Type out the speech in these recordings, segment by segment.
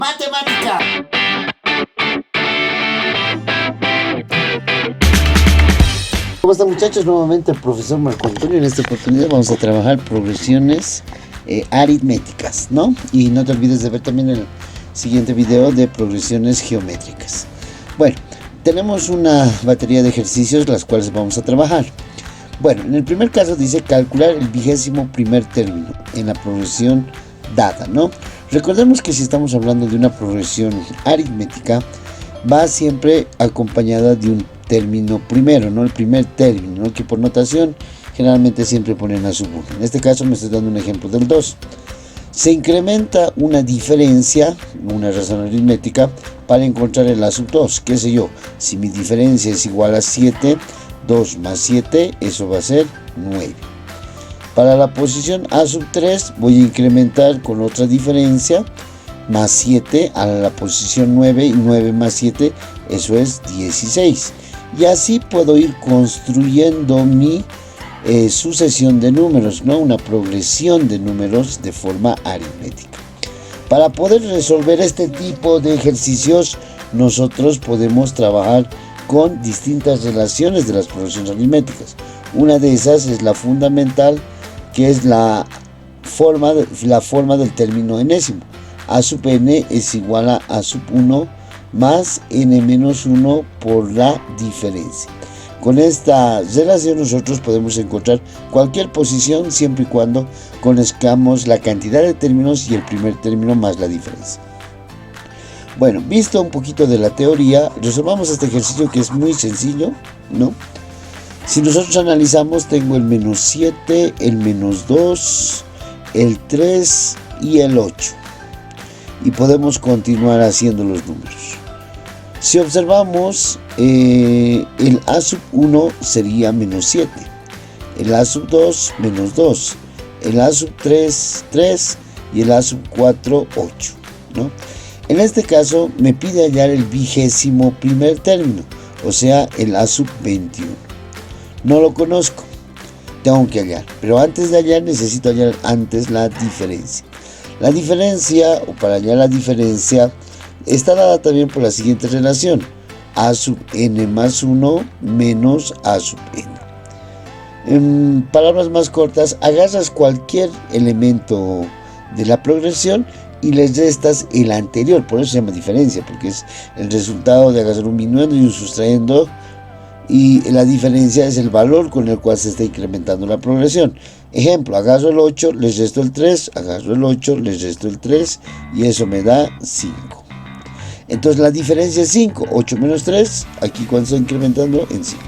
Matemática. ¿Cómo están, muchachos? Nuevamente el profesor Marco Antonio. En esta oportunidad vamos a trabajar progresiones aritméticas, ¿no? Y no te olvides de ver también el siguiente video de progresiones geométricas. Bueno, tenemos una batería de ejercicios las cuales vamos a trabajar. Bueno, en el primer caso dice calcular el 21º término en la progresión dada, ¿no? Recordemos que si estamos hablando de una progresión aritmética, va siempre acompañada de un término primero, ¿no? El primer término, ¿no? Que por notación generalmente siempre ponen a sub 1. En este caso me estoy dando un ejemplo del 2. Se incrementa una diferencia, una razón aritmética, para encontrar el a sub 2. ¿Qué sé yo? Si mi diferencia es igual a 7, 2 más 7, eso va a ser 9. Para la posición a sub 3 voy a incrementar con otra diferencia, más 7 a la posición 9, y 9 más 7, eso es 16. Y así puedo ir construyendo mi sucesión de números, ¿no? Una progresión de números de forma aritmética. Para poder resolver este tipo de ejercicios, nosotros podemos trabajar con distintas relaciones de las progresiones aritméticas. Una de esas es la fundamental, que es la forma del término enésimo. A sub n es igual a sub 1 más n menos 1 por la diferencia. Con esta relación nosotros podemos encontrar cualquier posición siempre y cuando conozcamos la cantidad de términos y el primer término más la diferencia. Bueno, visto un poquito de la teoría, resolvamos este ejercicio que es muy sencillo, ¿no? Si nosotros analizamos, tengo el menos 7, el menos 2, el 3 y el 8. Y podemos continuar haciendo los números. Si observamos, el a sub 1 sería menos 7, el a sub 2 menos 2, el a sub 3 3 y el a sub 4 8, ¿no? En este caso me pide hallar el 21º término, o sea el a sub 21. No lo conozco, tengo que hallar, pero antes de hallar necesito hallar antes la diferencia. La diferencia, o para hallar la diferencia, está dada también por la siguiente relación: a sub n más 1 menos a sub n. En palabras más cortas, agarras cualquier elemento de la progresión y les restas el anterior. Por eso se llama diferencia, porque es el resultado de agarrar un minuendo y un sustrayendo, y la diferencia es el valor con el cual se está incrementando la progresión. Ejemplo, agarro el 8, les resto el 3, agarro el 8, les resto el 3, y eso me da 5. Entonces la diferencia es 5, 8 menos 3, aquí cuando está incrementando en 5,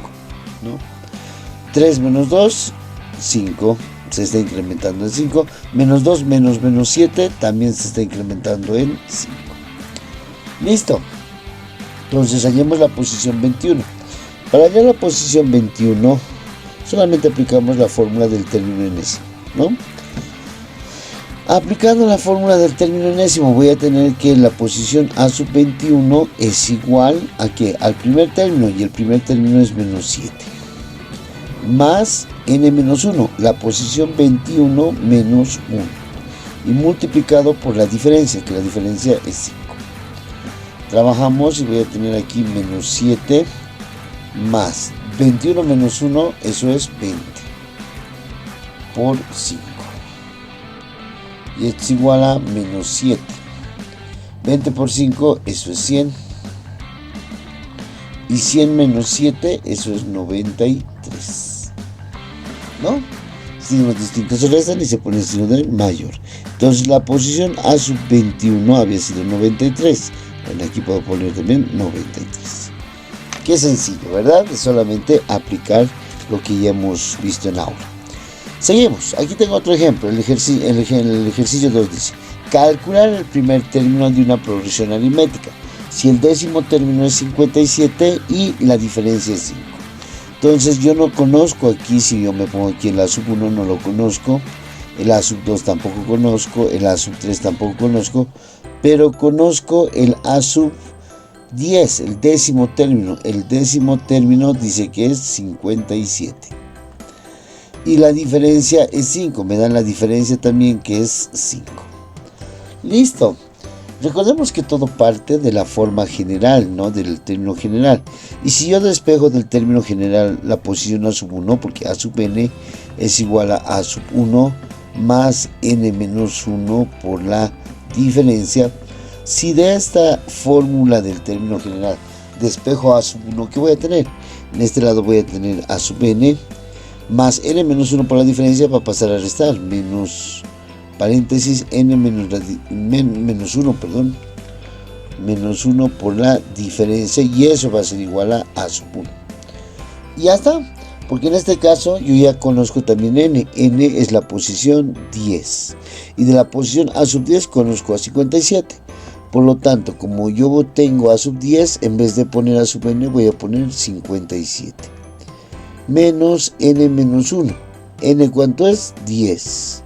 ¿no? 3 menos 2, 5, se está incrementando en 5, menos 2 menos 7, también se está incrementando en 5. Listo. Entonces hallemos la posición 21. Para hallar la posición 21, solamente aplicamos la fórmula del término enésimo, ¿no? Aplicando la fórmula del término enésimo, voy a tener que la posición a sub 21 es igual a ¿qué? Al primer término, y el primer término es menos 7. Más n menos 1, la posición 21 menos 1. Y multiplicado por la diferencia, que la diferencia es 5. Trabajamos y voy a tener aquí menos 7 más 21 menos 1, eso es 20 por 5. Y esto es igual a menos 7. 20 por 5, eso es 100. Y 100 menos 7, eso es 93. ¿No? Signos distintos se restan y se pone el signo del mayor. Entonces la posición a sub 21 había sido 93. Bueno, aquí puedo poner también 93. Qué sencillo, ¿verdad? Es solamente aplicar lo que ya hemos visto en aula. Seguimos. Aquí tengo otro ejemplo. El ejercicio 2 dice: calcular el primer término de una progresión aritmética. Si el décimo término es 57 y la diferencia es 5. Entonces yo no conozco aquí, si yo me pongo aquí el a sub 1 no lo conozco, el a sub 2 tampoco conozco, el a sub 3 tampoco conozco, pero conozco el a sub 10, el décimo término. El décimo término dice que es 57. Y la diferencia es 5. Me dan la diferencia también, que es 5. Listo. Recordemos que todo parte de la forma general, ¿no? Del término general. Y si yo despejo del término general la posición a sub 1, porque a sub n es igual a sub 1 más n menos 1 por la diferencia. Si de esta fórmula del término general despejo a sub 1, ¿qué voy a tener? En este lado voy a tener a sub n más n menos 1 por la diferencia para pasar a restar, menos paréntesis n menos 1, perdón, menos 1 por la diferencia, y eso va a ser igual a sub 1. Y ya está, porque en este caso yo ya conozco también n es la posición 10, y de la posición a sub 10 conozco a 57. Por lo tanto, como yo tengo a sub 10, en vez de poner a sub n voy a poner 57 menos n menos 1. N, ¿cuánto es? 10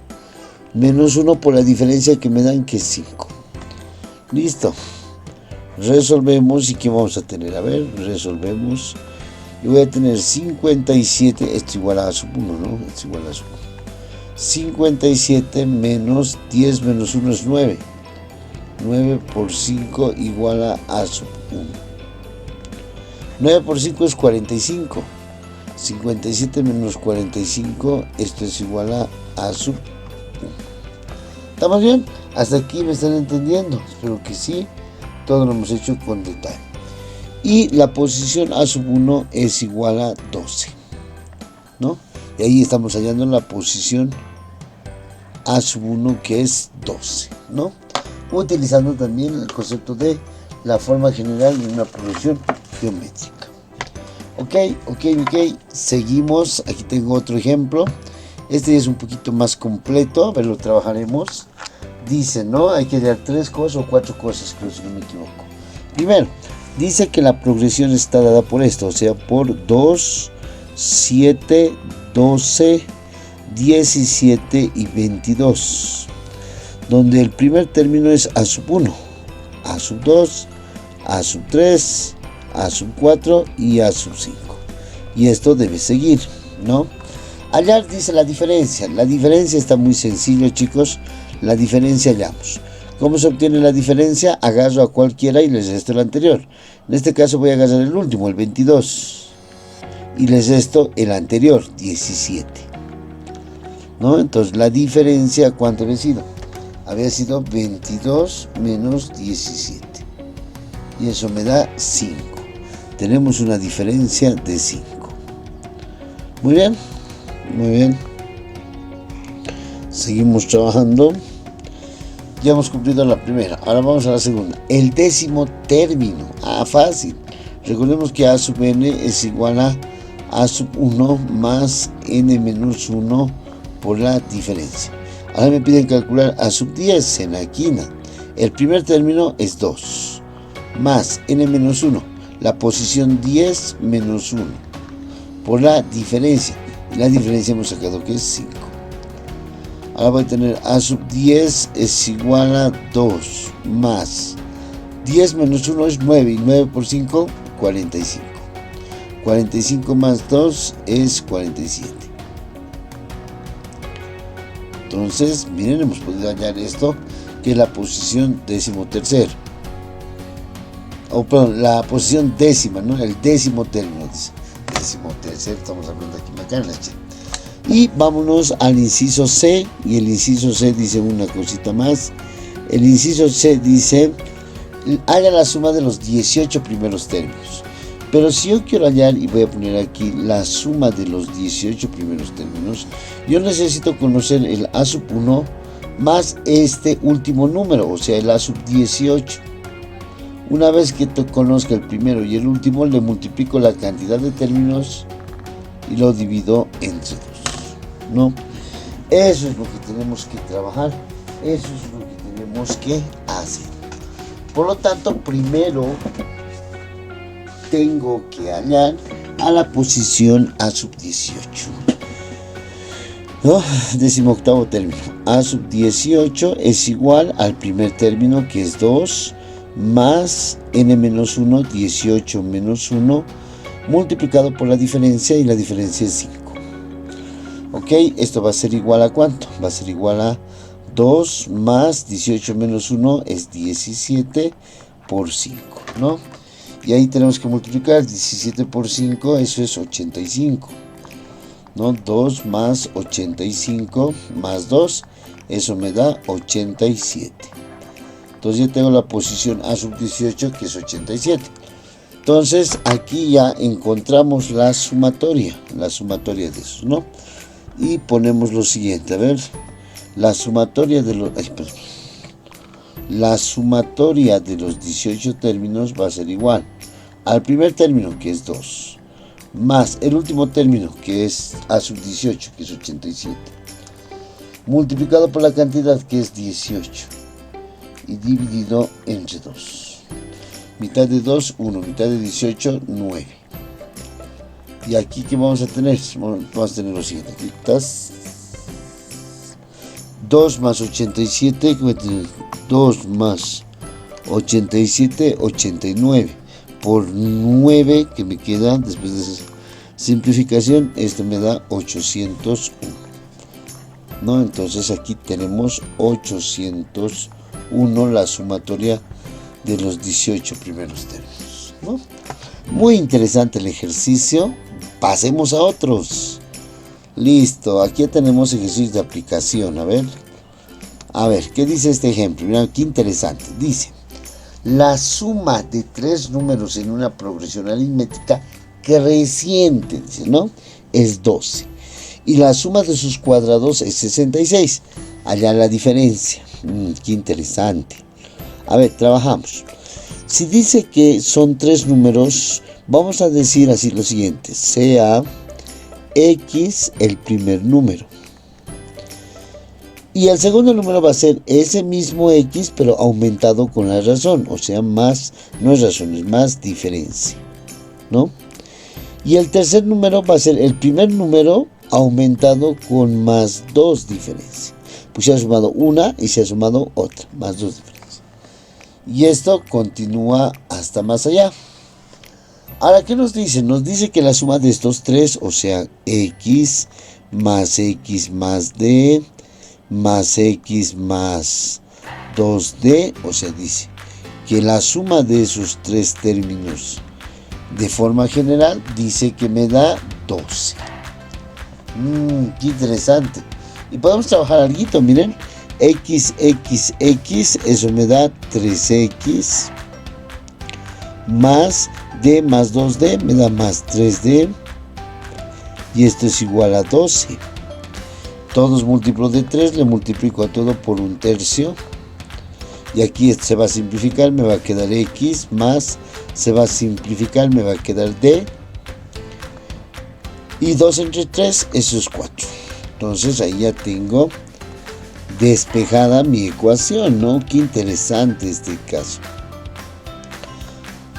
menos 1 por la diferencia que me dan, que es 5. Listo. Resolvemos. ¿Y qué vamos a tener? A ver, resolvemos. Yo voy a tener 57, esto igual a sub 1, ¿no? Esto igual a sub 1. 57 menos 10 menos 1 es 9. 9 por 5 igual a sub 1. 9 por 5 es 45. 57 menos 45, esto es igual a sub 1. ¿Estamos bien? Hasta aquí me están entendiendo. Espero que sí. Todo lo hemos hecho con detalle. Y la posición a sub 1 es igual a 12, ¿no? Y ahí estamos hallando la posición a sub 1, que es 12, ¿no? Utilizando también el concepto de la forma general de una progresión geométrica. Ok, seguimos. Aquí tengo otro ejemplo. Este es un poquito más completo, a ver, lo trabajaremos. Dice, ¿no? Hay que hallar 3 cosas o 4 cosas, creo, si no me equivoco. Primero, dice que la progresión está dada por esto, o sea, por 2, 7, 12, 17 y 22. Donde el primer término es a sub 1, a sub 2, a sub 3, a sub 4 y a sub 5. Y esto debe seguir, ¿no? Hallar dice la diferencia. La diferencia está muy sencillo, chicos. La diferencia hallamos. ¿Cómo se obtiene la diferencia? Agarro a cualquiera y les resto el anterior. En este caso voy a agarrar el último, el 22. Y les resto el anterior, 17. ¿No? Entonces la diferencia, ¿cuánto había sido? Había sido 22 menos 17. Y eso me da 5. Tenemos una diferencia de 5. Muy bien. Muy bien. Seguimos trabajando. Ya hemos cumplido la primera. Ahora vamos a la segunda. El décimo término. Fácil. Recordemos que a sub n es igual a sub 1 más n menos 1 por la diferencia. Ahora me piden calcular a sub 10 en la esquina. El primer término es 2 más n menos 1. La posición 10 menos 1 por la diferencia. Y la diferencia hemos sacado que es 5. Ahora voy a tener a sub 10 es igual a 2 más 10 menos 1 es 9. Y 9 por 5, 45. 45 más 2 es 47. Entonces, miren, hemos podido hallar esto, que es la posición decimotercero. Perdón, la posición décima, ¿no? El décimo término, dice. Decimotercero, estamos hablando aquí acá en la chat. Y vámonos al inciso C, y el inciso C dice una cosita más. El inciso C dice, haya la suma de los 18 primeros términos. Pero si yo quiero hallar, y voy a poner aquí la suma de los 18 primeros términos, yo necesito conocer el a sub 1 más este último número, o sea, el a sub 18. Una vez que conozca el primero y el último, le multiplico la cantidad de términos y lo divido entre 2, ¿no? Eso es lo que tenemos que trabajar, eso es lo que tenemos que hacer. Por lo tanto, primero tengo que hallar a la posición a sub 18, ¿no? 18º término. A sub 18 es igual al primer término, que es 2 más n menos 1, 18 menos 1, multiplicado por la diferencia, y la diferencia es 5. Ok, esto va a ser igual a ¿cuánto? Va a ser igual a 2 más 18 menos 1 es 17 por 5, ¿no? Y ahí tenemos que multiplicar 17 por 5, eso es 85, ¿no? 2 más 85 más 2, eso me da 87. Entonces ya tengo la posición A sub 18, que es 87. Entonces aquí ya encontramos la sumatoria de esos, ¿no? Y ponemos lo siguiente, a ver, la sumatoria de los, la sumatoria de los 18 términos va a ser igual al primer término, que es 2, más el último término, que es A sub 18, que es 87, multiplicado por la cantidad, que es 18, y dividido entre 2. Mitad de 2, 1, mitad de 18, 9. Y aquí, ¿qué vamos a tener? Vamos a tener lo siguiente. Aquí estás. 2 más 87, 2 más 87, 89. Por 9 que me queda después de esa simplificación, esto me da 801. ¿No? Entonces aquí tenemos 801, la sumatoria de los 18 primeros términos, ¿no? Muy interesante el ejercicio. Pasemos a otros. Listo, aquí tenemos ejercicios de aplicación. A ver, ¿qué dice este ejemplo? Mira, qué interesante. Dice, la suma de 3 números en una progresión aritmética creciente, dice, ¿no? Es 12. Y la suma de sus cuadrados es 66. Allá la diferencia. Qué interesante. A ver, trabajamos. Si dice que son 3 números, vamos a decir así lo siguiente: sea X el primer número. Y el segundo número va a ser ese mismo X, pero aumentado con la razón. O sea, más, no es razón, es más diferencia, ¿no? Y el tercer número va a ser el primer número aumentado con más 2 diferencia. Pues se ha sumado una y se ha sumado otra, más 2 diferencias. Y esto continúa hasta más allá. Ahora, ¿qué nos dice? Nos dice que la suma de estos 3, o sea, X más D, más X más 2D, o sea, dice que la suma de esos 3 términos de forma general dice que me da 12. Qué interesante. Y podemos trabajar algo, miren. X, eso me da 3X, más D más 2D, me da más 3D, y esto es igual a 12. Todos múltiplos de 3, le multiplico a todo por 1/3, y aquí se va a simplificar, me va a quedar X, más se va a simplificar, me va a quedar D, y 2 entre 3, eso es 4. Entonces ahí ya tengo despejada mi ecuación, ¿no? Qué interesante este caso,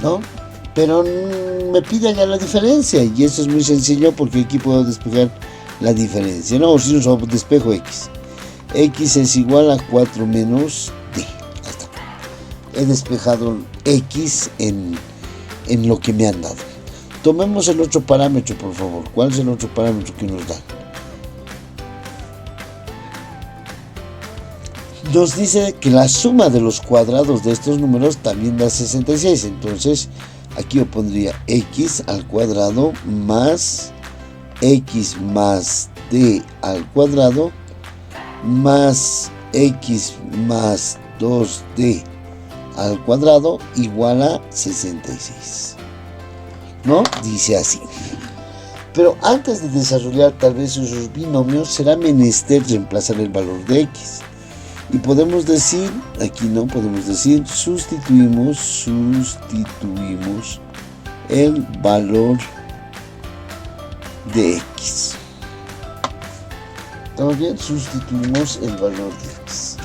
¿no? Pero me pide ya la diferencia, y eso es muy sencillo porque aquí puedo despejar la diferencia, ¿no? O si no, solo despejo X. X es igual a 4 menos D. Ahí está. He despejado X en lo que me han dado. Tomemos el otro parámetro, por favor. ¿Cuál es el otro parámetro que nos dan? Nos dice que la suma de los cuadrados de estos números también da 66. Entonces aquí yo pondría X al cuadrado más X más D al cuadrado más X más 2D al cuadrado igual a 66, ¿no? Dice así. Pero antes de desarrollar tal vez esos binomios, será menester reemplazar el valor de X. Y podemos decir, aquí no, podemos decir, sustituimos el valor de X. ¿Estamos bien? Sustituimos el valor de X.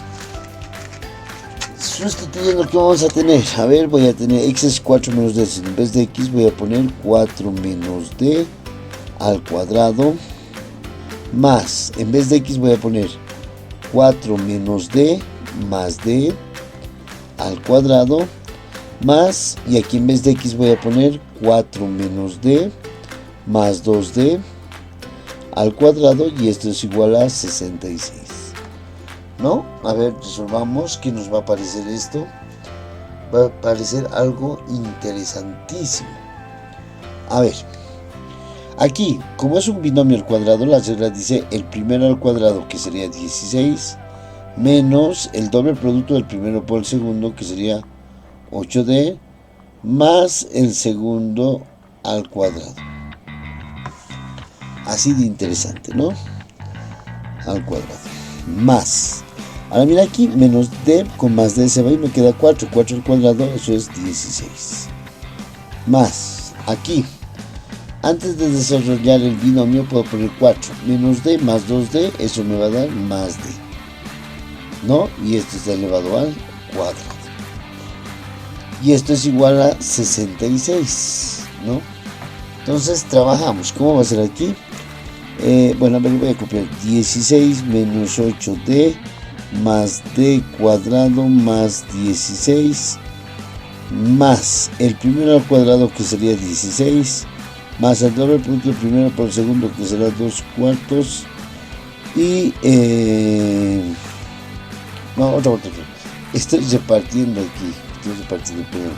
Sustituyendo, ¿qué vamos a tener? A ver, voy a tener X es 4 menos D. En vez de X voy a poner 4 menos D al cuadrado, más, en vez de X voy a poner 4 menos D más D al cuadrado, más, y aquí en vez de X voy a poner 4 menos D más 2D al cuadrado, y esto es igual a 66. ¿no? A ver, resolvamos que nos va a aparecer esto. Va a aparecer algo interesantísimo. A ver, aquí, como es un binomio al cuadrado, la regla dice el primero al cuadrado, que sería 16, menos el doble producto del primero por el segundo, que sería 8D, más el segundo al cuadrado. Así de interesante, ¿no? Al cuadrado. Más. Ahora mira aquí, menos D con más D se va y me queda 4. 4 al cuadrado, eso es 16. Más. Aquí, antes de desarrollar el binomio, puedo poner 4. Menos D más 2D, eso me va a dar más D. ¿No? Y esto está elevado al cuadrado. Y esto es igual a 66, ¿no? Entonces trabajamos. ¿Cómo va a ser aquí? Bueno, a ver, voy a copiar 16 menos 8D más D cuadrado más 16 más el primero al cuadrado, que sería 16, más el doble producto del primero por el segundo, que será 2 cuartos, y no, otra vuelta. Estoy repartiendo aquí, primero.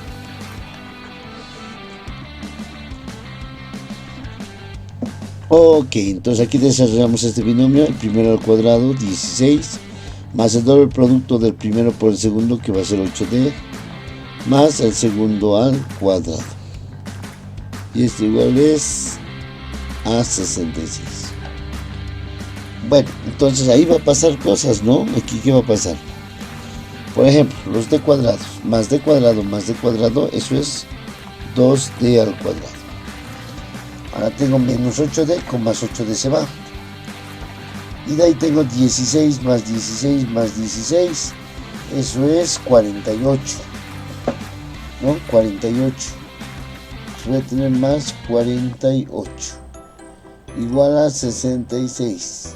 Ok, entonces aquí desarrollamos este binomio, el primero al cuadrado, 16, más el doble producto del primero por el segundo, que va a ser 8D, más el segundo al cuadrado. Y esto igual es a 66. Bueno, entonces ahí va a pasar cosas, ¿no? Aquí, ¿qué va a pasar? Por ejemplo, los d cuadrados, más d cuadrado, más d cuadrado, eso es 2d al cuadrado. Ahora tengo menos 8d, con más 8d se va. Y de ahí tengo 16 más 16 más 16, eso es 48. ¿No? 48. Voy a tener más 48. Igual a 66.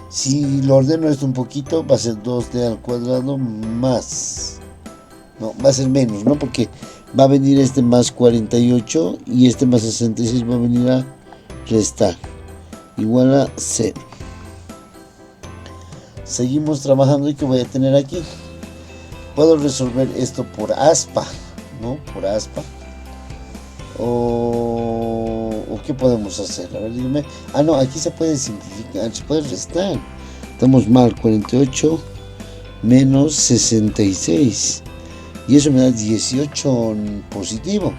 Si lo ordeno esto un poquito, va a ser 2d al cuadrado más. No, va a ser menos, ¿no? Porque va a venir este más 48 y este más 66 va a venir a restar. Igual a 0. Seguimos trabajando y ¿qué voy a tener aquí? Puedo resolver esto por aspa, ¿no? Por aspa. ¿O qué podemos hacer? A ver, dígame. Ah, no, aquí se puede simplificar, se puede restar. Estamos mal, 48 menos 66. Y eso me da 18 en positivo.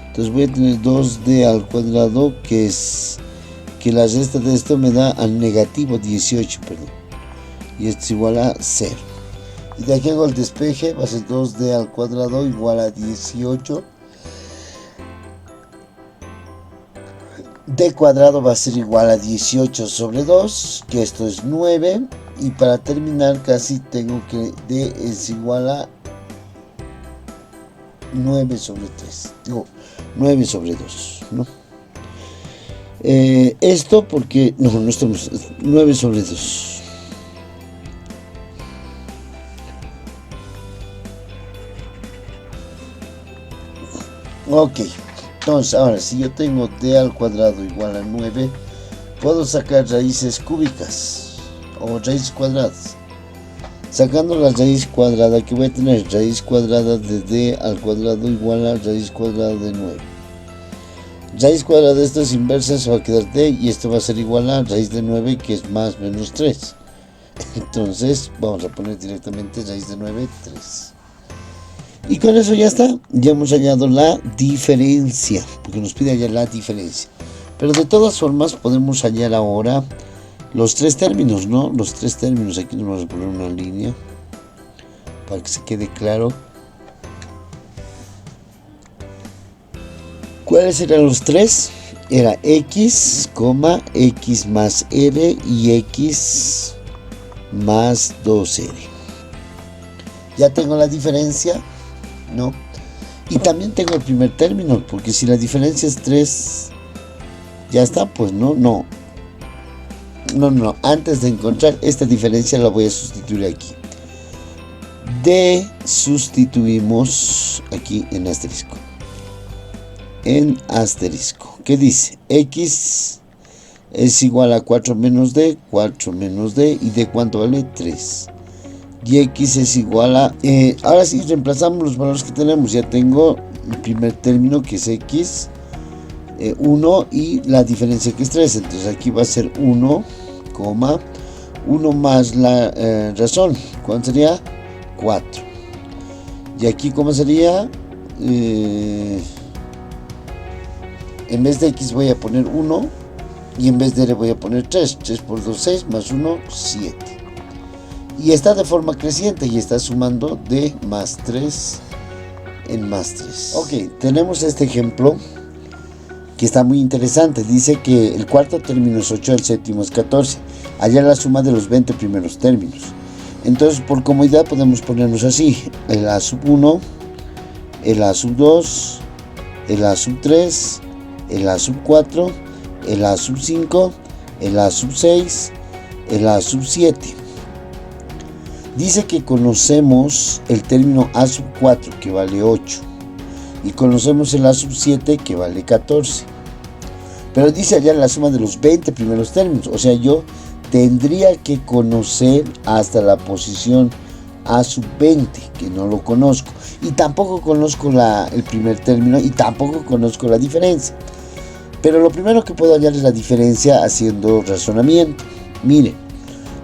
Entonces voy a tener 2d al cuadrado, que es que la resta de esto me da al negativo 18, perdón. Y esto es igual a 0. Y de aquí hago el despeje, va a ser 2d al cuadrado igual a 18. D cuadrado va a ser igual a 18 sobre 2, que esto es 9. Y para terminar casi tengo que D es igual a 9 sobre 3. Digo, 9 sobre 2, ¿no? Esto porque... No estamos... 9 sobre 2. Ok, entonces ahora si yo tengo d al cuadrado igual a 9, puedo sacar raíces cúbicas o raíces cuadradas. Sacando la raíz cuadrada, que voy a tener raíz cuadrada de d al cuadrado igual a raíz cuadrada de 9. Raíz cuadrada de estas inversas se va a quedar d y esto va a ser igual a raíz de 9, que es más menos 3. Entonces vamos a poner directamente raíz de 9, 3. Y con eso ya está, ya hemos hallado la diferencia, porque nos pide hallar la diferencia. Pero de todas formas podemos hallar ahora los tres términos, ¿no? Los tres términos, aquí nos vamos a poner una línea para que se quede claro. ¿Cuáles eran los tres? Era x, x más r y x más 2r. Ya tengo la diferencia, ¿no? Y también tengo el primer término, porque si la diferencia es 3, ya está, pues no. Antes de encontrar esta diferencia la voy a sustituir aquí. D sustituimos aquí en asterisco. ¿Qué dice? X es igual a 4 menos d, 4 menos d, y d ¿cuánto vale? 3. Y x es igual a, ahora sí reemplazamos los valores que tenemos. Ya tengo el primer término que es x, 1, y la diferencia que es 3. Entonces aquí va a ser 1, 1 más la razón. ¿Cuánto sería? 4. Y aquí ¿cómo sería? En vez de x voy a poner 1, y en vez de le voy a poner 3. 3 por 2, 6, más 1, 7. Y está de forma creciente y está sumando de más 3 en más 3. Ok, tenemos este ejemplo que está muy interesante. Dice que el cuarto término es 8, el séptimo es 14. Hallar la suma de los 20 primeros términos. Entonces, por comodidad podemos ponernos así: el a sub 1, el a sub 2, el a sub 3, el a sub 4, el a sub 5, el a sub 6, el a sub 7. Dice que conocemos el término a sub 4, que vale 8, y conocemos el a sub 7, que vale 14. Pero dice hallar la suma de los 20 primeros términos. O sea, yo tendría que conocer hasta la posición a sub 20, que no lo conozco. Y tampoco conozco el primer término, y tampoco conozco la diferencia. Pero lo primero que puedo hallar es la diferencia haciendo razonamiento. Miren,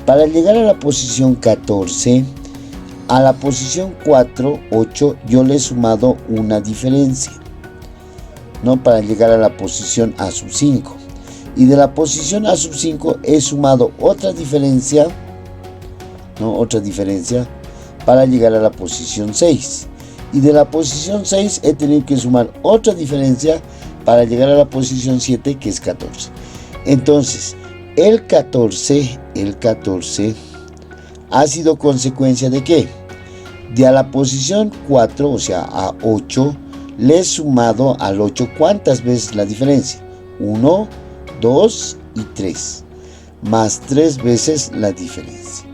para llegar a la posición 14, a la posición 4, 8, yo le he sumado una diferencia, ¿no? Para llegar a la posición a sub 5. Y de la posición a sub 5 he sumado otra diferencia, ¿no? Otra diferencia para llegar a la posición 6. Y de la posición 6 he tenido que sumar otra diferencia para llegar a la posición 7, que es 14. Entonces, el 14 ha sido consecuencia de ¿qué? De a la posición 4, o sea, a 8, le he sumado al 8, ¿cuántas veces la diferencia? 1, 2 y 3, más 3 veces la diferencia.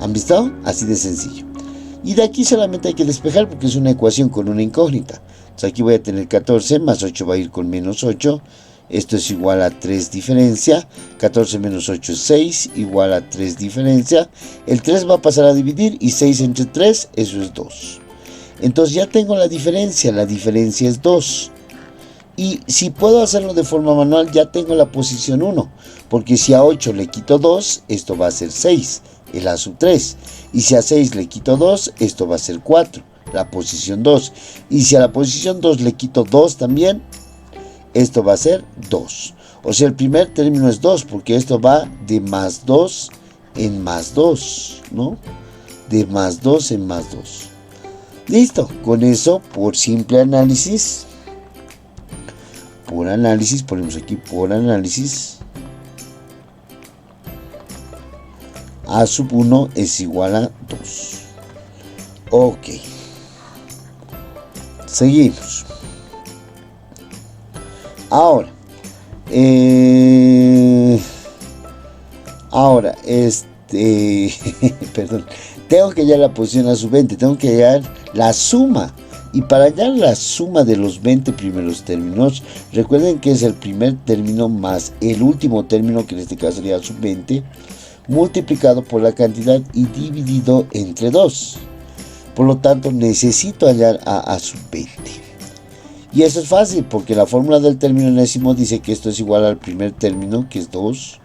¿Han visto? Así de sencillo. Y de aquí solamente hay que despejar porque es una ecuación con una incógnita. Entonces aquí voy a tener 14 más 8 va a ir con menos 8. Esto es igual a 3 diferencia. 14 menos 8 es 6, igual a 3 diferencia. El 3 va a pasar a dividir y 6 entre 3, eso es 2. Entonces ya tengo la diferencia es 2. Y si puedo hacerlo de forma manual, ya tengo la posición 1. Porque si a 8 le quito 2, esto va a ser 6, el a sub 3. Y si a 6 le quito 2, esto va a ser 4, la posición 2. Y si a la posición 2 le quito 2 también, esto va a ser 2. O sea, el primer término es 2, porque esto va de más 2 en más 2, ¿no? De más 2 en más 2. Listo, con eso, por simple análisis, ponemos aquí por análisis, a sub 1 es igual a 2. Ok. Seguimos. Ahora, perdón, tengo que hallar la posición a sub 20, tengo que hallar la suma. Y para hallar la suma de los 20 primeros términos, recuerden que es el primer término más el último término, que en este caso sería sub 20, multiplicado por la cantidad y dividido entre 2. Por lo tanto, necesito hallar a sub 20. Y eso es fácil, porque la fórmula del término enésimo dice que esto es igual al primer término, que es 2,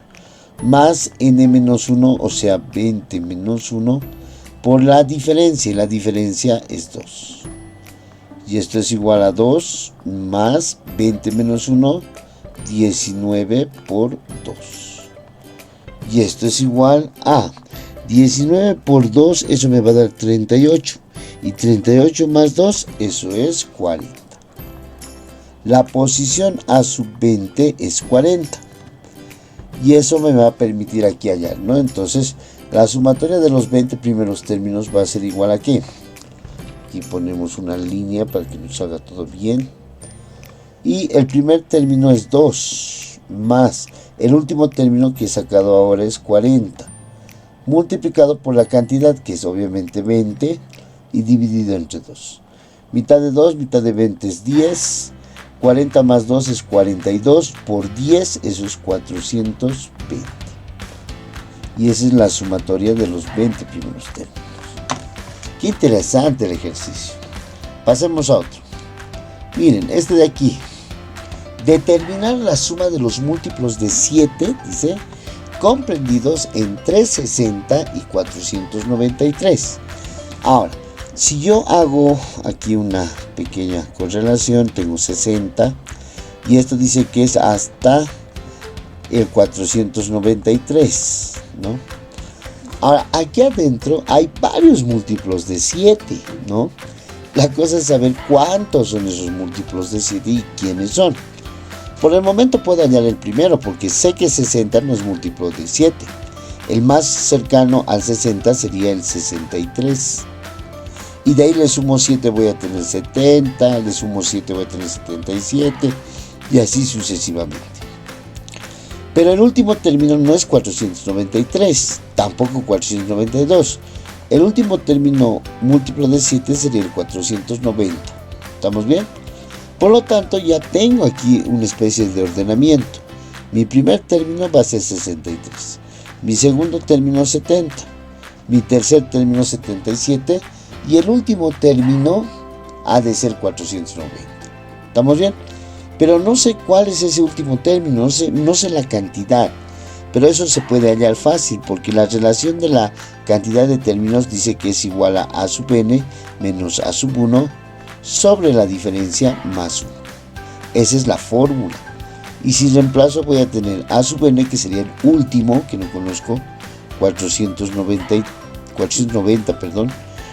más n-1, o sea, 20 menos 1, por la diferencia, y la diferencia es 2. Y esto es igual a 2 más 20 menos 1, 19 por 2. Y esto es igual a 19 por 2, eso me va a dar 38. Y 38 más 2, eso es 40. La posición a sub 20 es 40. Y eso me va a permitir aquí hallar, ¿no? Entonces, la sumatoria de los 20 primeros términos va a ser igual a ¿qué? Aquí ponemos una línea para que nos haga todo bien. Y el primer término es 2, más el último término que he sacado ahora es 40, multiplicado por la cantidad, que es obviamente 20, y dividido entre 2. Mitad de 2, mitad de 20 es 10. 40 más 2 es 42, por 10 eso es 420. Y esa es la sumatoria de los 20 primeros términos. Qué interesante el ejercicio. Pasemos a otro. Miren, este de aquí. Determinar la suma de los múltiplos de 7, dice, comprendidos entre 60 y 493. Ahora, si yo hago aquí una pequeña correlación, tengo 60 y esto dice que es hasta el 493, ¿no? Ahora, aquí adentro hay varios múltiplos de 7, ¿no? La cosa es saber cuántos son esos múltiplos de 7 y quiénes son. Por el momento puedo hallar el primero porque sé que 60 no es múltiplo de 7. El más cercano al 60 sería el 63. Y de ahí le sumo 7 voy a tener 70, le sumo 7 voy a tener 77 y así sucesivamente. Pero el último término no es 493, tampoco 492. El último término múltiplo de 7 sería el 490. ¿Estamos bien? Por lo tanto, ya tengo aquí una especie de ordenamiento. Mi primer término va a ser 63. Mi segundo término 70. Mi tercer término 77. Y el último término ha de ser 490. ¿Estamos bien? Pero no sé cuál es ese último término, no sé la cantidad. Pero eso se puede hallar fácil, porque la relación de la cantidad de términos dice que es igual a A sub n menos A sub 1 sobre la diferencia más 1. Esa es la fórmula. Y si reemplazo voy a tener A sub n, que sería el último, que no conozco, 490, perdón.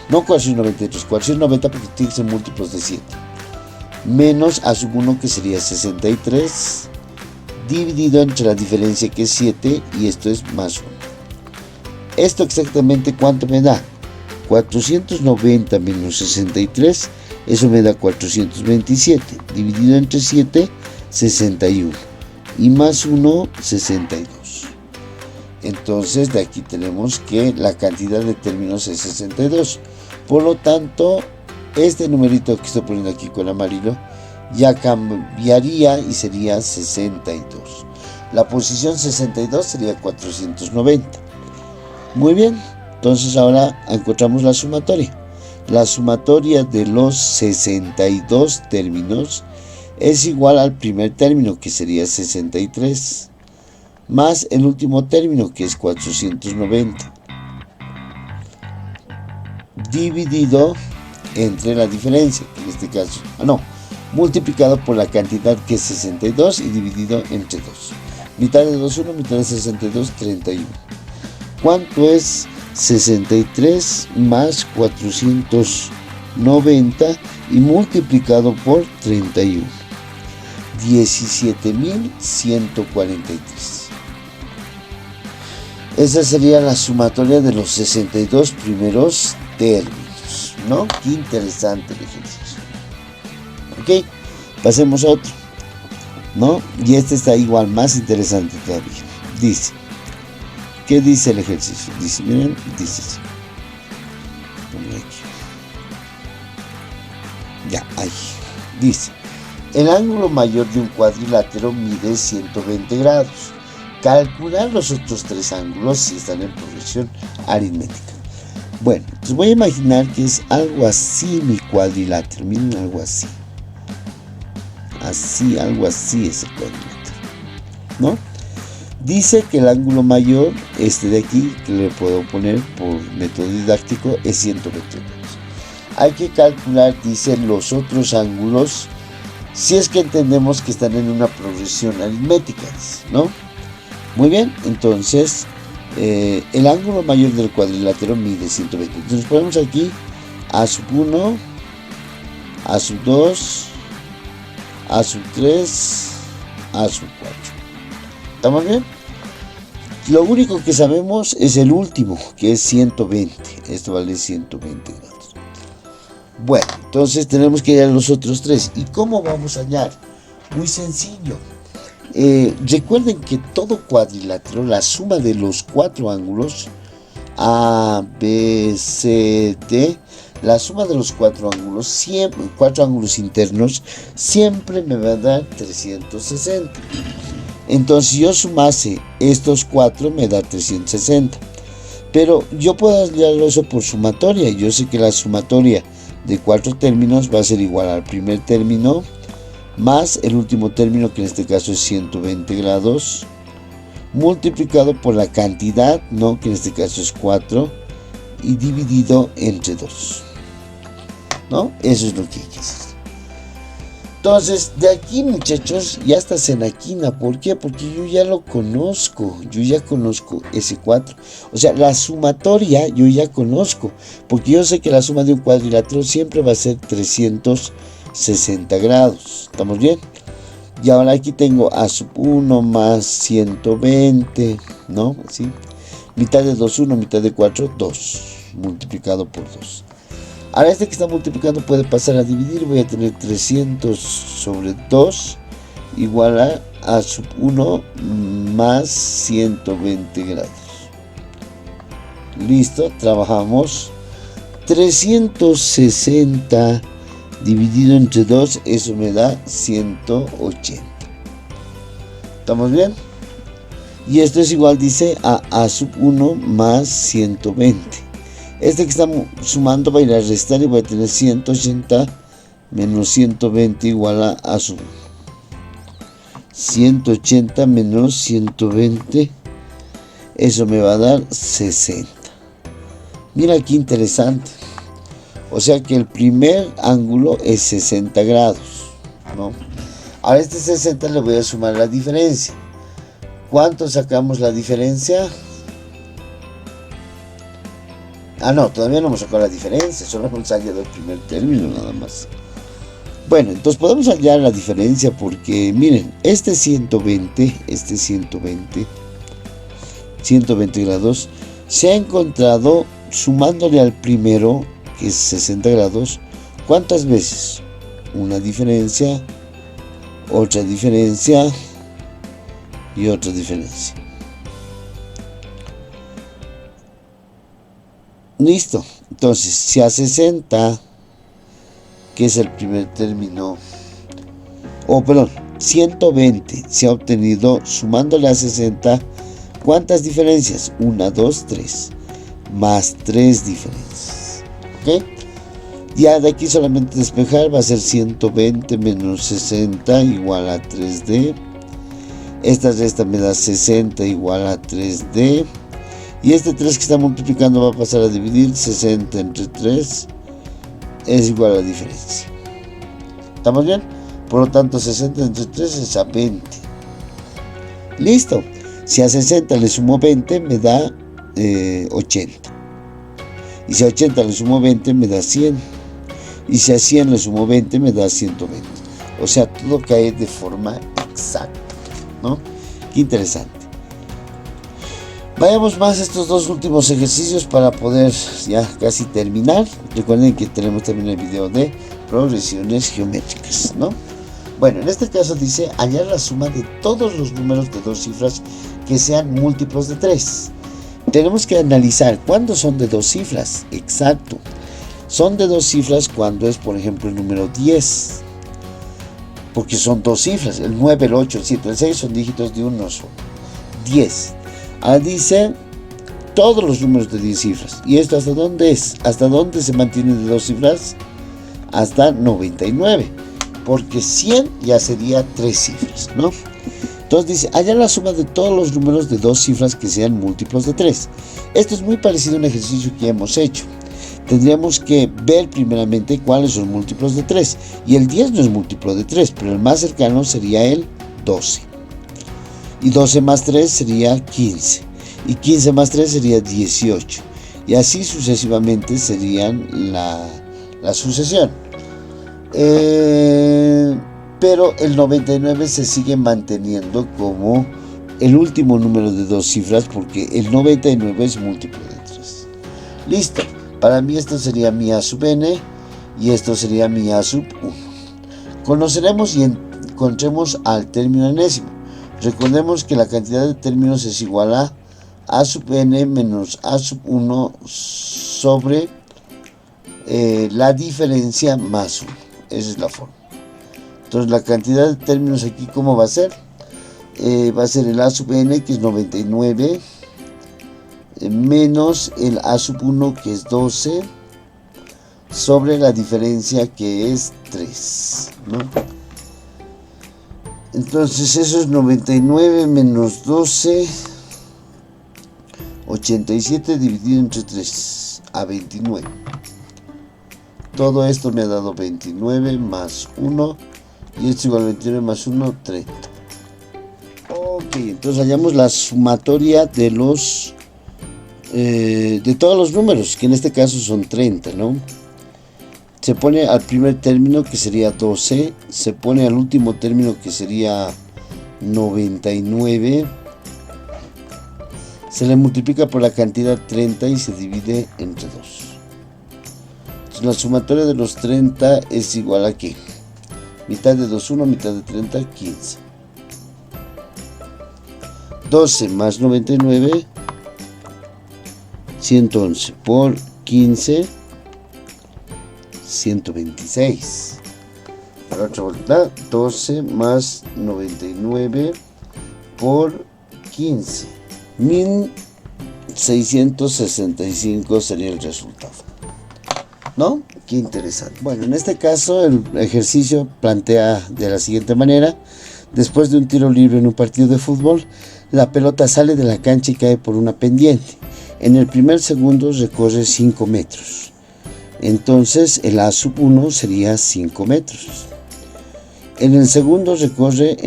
No 493, 490 porque tiene que ser múltiplos de 7. Menos A sub 1, que sería 63, dividido entre la diferencia, que es 7, y esto es más 1. ¿Esto exactamente cuánto me da? 490 menos 63, eso me da 427, dividido entre 7, 61, y más 1, 62. Entonces de aquí tenemos que la cantidad de términos es 62. Por lo tanto, este numerito que estoy poniendo aquí con amarillo ya cambiaría y sería 62. La posición 62 sería 490. Muy bien, entonces ahora encontramos la sumatoria. La sumatoria de los 62 términos es igual al primer término, que sería 63, más el último término, que es 490, dividido entre la diferencia, que en este caso, multiplicado por la cantidad, que es 62, y dividido entre 2. Mitad de 2, 1, mitad de 62, 31. ¿Cuánto es 63 más 490 y multiplicado por 31? 17.143. Esa sería la sumatoria de los 62 primeros términos, ¿no? Qué interesante el ejercicio. Ok, pasemos a otro, ¿no? Y este está igual, más interesante todavía. Dice, ¿qué dice el ejercicio? Dice, miren, dice así. Aquí. Ya, ahí. Dice, el ángulo mayor de un cuadrilátero mide 120 grados. Calcular los otros tres ángulos si están en progresión aritmética. Bueno, pues voy a imaginar que es algo así mi cuadrilátero. Miren, algo así. Así, algo así es el cuadrilátero, ¿no? Dice que el ángulo mayor, este de aquí, que le puedo poner por método didáctico, es 120 grados. Hay que calcular, dice, los otros ángulos, si es que entendemos que están en una progresión aritmética, ¿no? Muy bien, entonces el ángulo mayor del cuadrilátero mide 120. Entonces ponemos aquí A sub 1, A sub 2, A sub 3, A sub 4. ¿Estamos bien? Lo único que sabemos es el último, que es 120. Esto vale 120 grados. Bueno, entonces tenemos que hallar los otros tres. ¿Y cómo vamos a hallar? Muy sencillo. Recuerden que todo cuadrilátero, la suma de los cuatro ángulos A, B, C, D, la suma de los cuatro ángulos internos siempre me va a dar 360. Entonces, si yo sumase estos cuatro, me da 360. Pero yo puedo hallarlo eso por sumatoria. Yo sé que la sumatoria de cuatro términos va a ser igual al primer término más el último término, que en este caso es 120 grados, multiplicado por la cantidad, ¿no?, que en este caso es 4, y dividido entre 2, ¿no? Eso es lo que hay que hacer. Entonces, de aquí, muchachos, ya está Senaquina. ¿Por qué? Porque yo ya lo conozco. Yo ya conozco ese 4. O sea, la sumatoria yo ya conozco. Porque yo sé que la suma de un cuadrilátero siempre va a ser 360 grados. ¿Estamos bien? Y ahora aquí tengo a sub 1 más 120, ¿no? ¿Sí? Mitad de 2, 1, mitad de 4, 2. Multiplicado por 2. Ahora este que está multiplicando puede pasar a dividir. Voy a tener 300 sobre 2 igual a sub 1 más 120 grados. Listo, trabajamos. 360 dividido entre 2, eso me da 180. ¿Estamos bien? Y esto es igual, dice, a sub 1 más 120. Este que estamos sumando va a ir a restar y voy a tener 180 menos 120 igual a sub 180 menos 120. Eso me va a dar 60. Mira qué interesante. O sea que el primer ángulo es 60 grados, ¿no? A este 60 le voy a sumar la diferencia. ¿Cuánto sacamos la diferencia? Ah, no, todavía no hemos sacado la diferencia, solo hemos hallado el primer término nada más. Bueno, entonces podemos hallar la diferencia porque, miren, este 120 grados, se ha encontrado sumándole al primero, que es 60 grados, ¿cuántas veces? Una diferencia, otra diferencia y otra diferencia. Listo. Entonces, si a 60, que es el primer término, 120 se ha obtenido sumándole a 60, ¿cuántas diferencias? 1, 2, 3, más 3 diferencias. ¿Ok? Ya de aquí solamente despejar va a ser 120 menos 60 igual a 3D. Esta resta me da 60 igual a 3D. Y este 3 que está multiplicando va a pasar a dividir. 60 entre 3 es igual a la diferencia. ¿Estamos bien? Por lo tanto, 60 entre 3 es a 20. Listo. Si a 60 le sumo 20 me da 80. Y si a 80 le sumo 20 me da 100. Y si a 100 le sumo 20 me da 120. O sea, todo cae de forma exacta, ¿no? Qué interesante. Vayamos más a estos dos últimos ejercicios para poder ya casi terminar. Recuerden que tenemos también el video de progresiones geométricas, ¿no? Bueno, en este caso dice hallar la suma de todos los números de dos cifras que sean múltiplos de 3. Tenemos que analizar cuándo son de dos cifras. Exacto. Son de dos cifras cuando es, por ejemplo, el número 10. Porque son dos cifras. El 9, el 8, el 7, el 6 son dígitos de uno solo. 10. Ahora dice todos los números de 10 cifras. ¿Y esto hasta dónde es? ¿Hasta dónde se mantiene de dos cifras? Hasta 99. Porque 100 ya sería 3 cifras, ¿no? Entonces dice, hallar la suma de todos los números de dos cifras que sean múltiplos de 3. Esto es muy parecido a un ejercicio que hemos hecho. Tendríamos que ver primeramente cuáles son múltiplos de 3. Y el 10 no es múltiplo de 3, pero el más cercano sería el 12. Y 12 más 3 sería 15. Y 15 más 3 sería 18. Y así sucesivamente serían la sucesión. Pero el 99 se sigue manteniendo como el último número de dos cifras porque el 99 es múltiplo de 3. Listo. Para mí esto sería mi A sub n y esto sería mi A sub 1. Conoceremos y encontremos al término enésimo. Recordemos que la cantidad de términos es igual a sub n menos A sub 1 sobre la diferencia más 1. Esa es la forma. Entonces la cantidad de términos aquí, ¿cómo va a ser? Va a ser el a sub n, que es 99, menos el a sub 1, que es 12, sobre la diferencia, que es 3, ¿no? Entonces eso es 99 menos 12, 87 dividido entre 3, a 29. Todo esto me ha dado 29 más 1, y esto igual a 29 más 1, 30. Ok, entonces hallamos la sumatoria de los de todos los números, que en este caso son 30, ¿no? Se pone al primer término, que sería 12, se pone al último término, que sería 99, se le multiplica por la cantidad 30 y se divide entre 2. Entonces la sumatoria de los 30 es igual a ¿qué? Mitad de 2, 1, mitad de 30, 15. 12 más 99, 111 por 15, 126. Para otra vuelta, 12 más 99 por 15, 1665 sería el resultado, ¿no? Qué interesante. Bueno, en este caso el ejercicio plantea de la siguiente manera: después de un tiro libre en un partido de fútbol, la pelota sale de la cancha y cae por una pendiente. En el primer segundo recorre 5 metros. Entonces el a sub 1 sería 5 metros. En el segundo recorre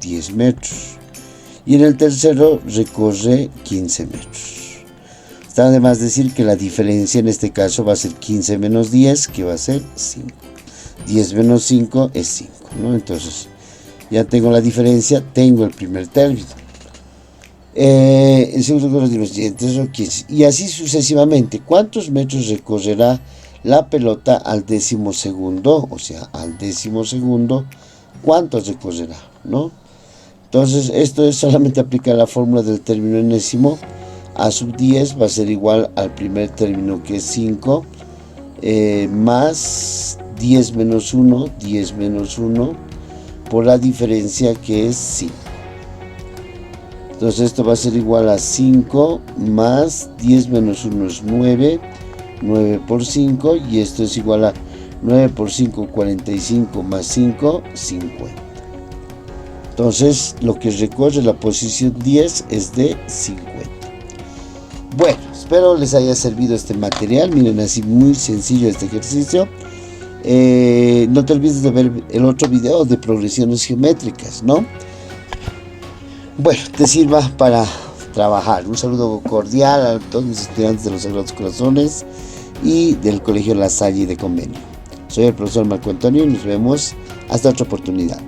10 metros. Y en el tercero recorre 15 metros. Está de más decir que la diferencia en este caso va a ser 15 menos 10, que va a ser 5. 10 menos 5 es 5, ¿no? Entonces ya tengo la diferencia, tengo el primer término. El segundo con los siguientes son 15. Y así sucesivamente. ¿Cuántos metros recorrerá la pelota al 12º? O sea, al 12º, ¿cuántos recorrerá? ¿No? Entonces, esto es solamente aplicar la fórmula del término enésimo. A sub 10 va a ser igual al primer término, que es 5, más 10 menos 1, 10 menos 1, por la diferencia, que es 5. Entonces esto va a ser igual a 5 más 10 menos 1 es 9, 9 por 5, y esto es igual a 9 por 5, 45, más 5, 50. Entonces lo que recorre la posición 10 es de 50. Bueno, espero les haya servido este material. Miren, así muy sencillo este ejercicio. No te olvides de ver el otro video de progresiones geométricas, ¿no? Bueno, te sirva para trabajar. Un saludo cordial a todos mis estudiantes de los Sagrados Corazones y del Colegio La Salle de Convenio. Soy el profesor Marco Antonio y nos vemos hasta otra oportunidad.